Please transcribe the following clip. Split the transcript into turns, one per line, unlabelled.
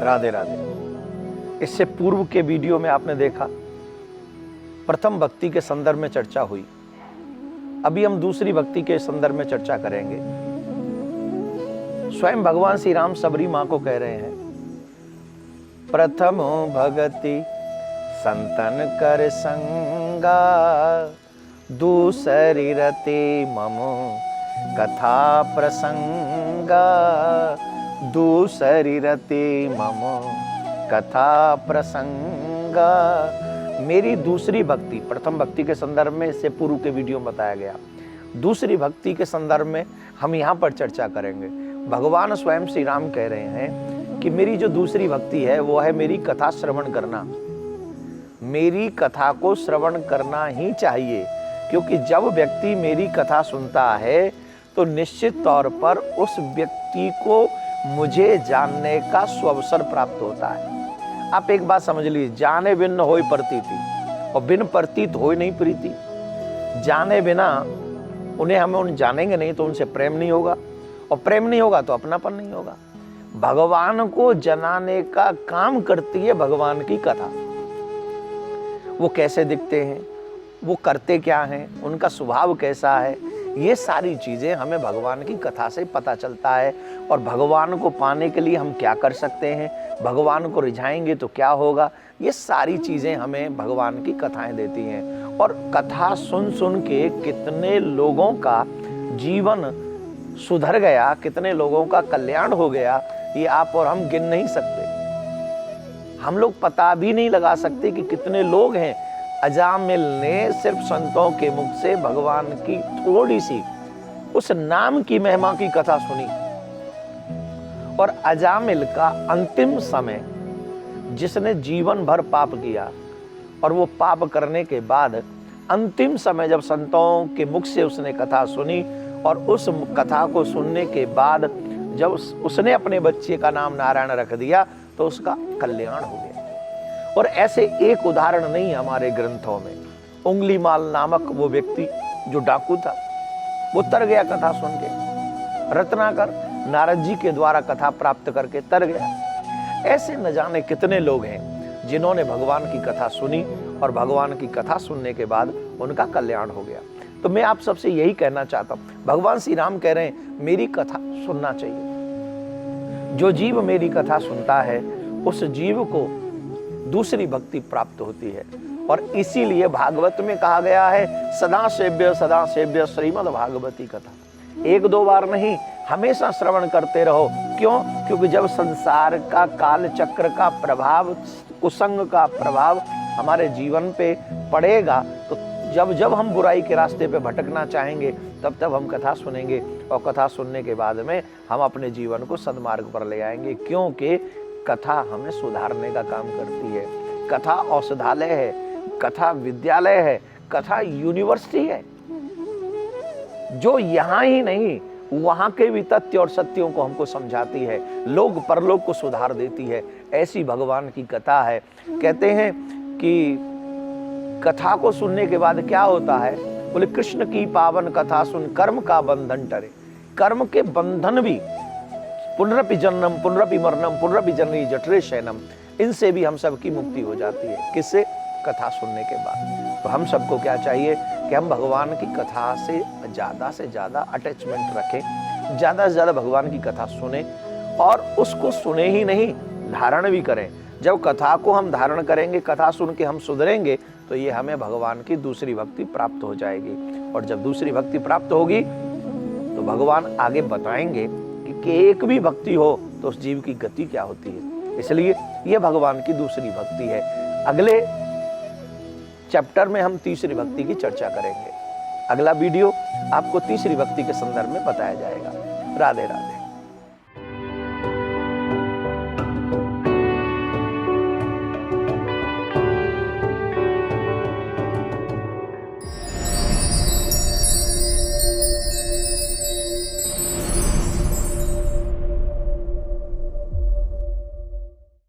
राधे राधे। इससे पूर्व के वीडियो में आपने देखा प्रथम भक्ति के संदर्भ में चर्चा हुई। अभी हम दूसरी भक्ति के संदर्भ में चर्चा करेंगे। स्वयं भगवान श्री राम सबरी मां को कह रहे हैं, प्रथम भगति संतन कर संगा, दूसरी रति मम कथा प्रसंगा, दूसरी रति मम कथा प्रसंगा। मेरी दूसरी भक्ति, प्रथम भक्ति के संदर्भ में इससे पूर्व के वीडियो में बताया गया। दूसरी भक्ति के संदर्भ में हम यहाँ पर चर्चा करेंगे। भगवान स्वयं श्री राम कह रहे हैं कि मेरी जो दूसरी भक्ति है वो है मेरी कथा श्रवण करना। मेरी कथा को श्रवण करना ही चाहिए, क्योंकि जब व्यक्ति मेरी कथा सुनता है तो निश्चित तौर पर उस व्यक्ति को मुझे जानने का स्वअवसर प्राप्त होता है। आप एक बात समझ लीजिए, जाने बिन होई प्रतीति और बिन प्रतीत होई नहीं प्रीति। जाने बिना हम जानेंगे नहीं तो उनसे प्रेम नहीं होगा, और प्रेम नहीं होगा तो अपनापन नहीं होगा। भगवान को जनाने का काम करती है भगवान की कथा। वो कैसे दिखते हैं, वो करते क्या हैं, उनका स्वभाव कैसा है, ये सारी चीजें हमें भगवान की कथा से पता चलता है। और भगवान को पाने के लिए हम क्या कर सकते हैं, भगवान को रिझाएंगे तो क्या होगा, ये सारी चीजें हमें भगवान की कथाएं देती हैं। और कथा सुन सुन के कितने लोगों का जीवन सुधर गया, कितने लोगों का कल्याण हो गया, ये आप और हम गिन नहीं सकते। हम लोग पता भी नहीं लगा सकते कि कितने लोग हैं। अजामिल ने सिर्फ संतों के मुख से भगवान की थोड़ी सी उस नाम की महिमा की कथा सुनी, और अजामिल का अंतिम समय, जिसने जीवन भर पाप किया और वो पाप करने के बाद अंतिम समय जब संतों के मुख से उसने कथा सुनी, और उस कथा को सुनने के बाद जब उसने अपने बच्चे का नाम नारायण रख दिया तो उसका कल्याण हो गया। और ऐसे एक उदाहरण नहीं हमारे ग्रंथों में। उंगलीमाल नामक वो व्यक्ति जो डाकू था, वो तर गया कथा सुन के। रत्नाकर नारद जी के द्वारा कथा प्राप्त करके तर गया। ऐसे न जाने कितने लोग हैं जिन्होंने भगवान की कथा सुनी और भगवान की कथा सुनने के बाद उनका कल्याण हो गया। तो मैं आप सबसे यही कहना चाहता हूं, भगवान श्री राम कह रहे हैं मेरी कथा सुनना चाहिए। जो जीव मेरी कथा सुनता है उस जीव को दूसरी भक्ति प्राप्त होती है। और इसीलिए भागवत में कहा गया है सदा सेव्य श्रीमद् भागवती कथा। एक दो बार नहीं, हमेशा श्रवण करते रहो। क्यों? क्योंकि जब संसार का काल चक्र का प्रभाव, कुसंग का प्रभाव हमारे जीवन पे पड़ेगा तो जब हम बुराई के रास्ते पे भटकना चाहेंगे तब हम कथा सुनेंगे, और कथा सुनने के बाद में हम अपने जीवन को सन्मार्ग पर ले आएंगे। क्योंकि कथा हमें सुधारने का काम करती है। कथा औषधालय है, कथा विद्यालय है, कथा यूनिवर्सिटी है, जो यहाँ ही नहीं वहाँ के भी तथ्य और सत्यों को हमको समझाती है, लोग परलोक को सुधार देती है। ऐसी भगवान की कथा है। कहते हैं कि कथा को सुनने के बाद क्या होता है, बोले कृष्ण की पावन कथा सुन कर्म का बंधन टरे। कर्म के बंधन भी, पुनरपि जन्म पुनरपि मरणम पुनरपि जननी जठरे शयनम, इनसे भी हम सबकी मुक्ति हो जाती है। किससे? कथा सुनने के बाद। तो हम सबको क्या चाहिए कि हम भगवान की कथा से ज़्यादा अटैचमेंट रखें, ज़्यादा से ज़्यादा भगवान की कथा सुने, और उसको सुने ही नहीं, धारण भी करें। जब कथा को हम धारण करेंगे, कथा सुन के हम सुधरेंगे, तो ये हमें भगवान की दूसरी भक्ति प्राप्त हो जाएगी। और जब दूसरी भक्ति प्राप्त होगी तो भगवान आगे बताएंगे कि एक भी भक्ति हो तो उस जीव की गति क्या होती है। इसलिए ये भगवान की दूसरी भक्ति है। अगले चैप्टर में हम तीसरी भक्ति की चर्चा करेंगे। अगला वीडियो आपको तीसरी भक्ति के संदर्भ में बताया जाएगा। राधे राधे।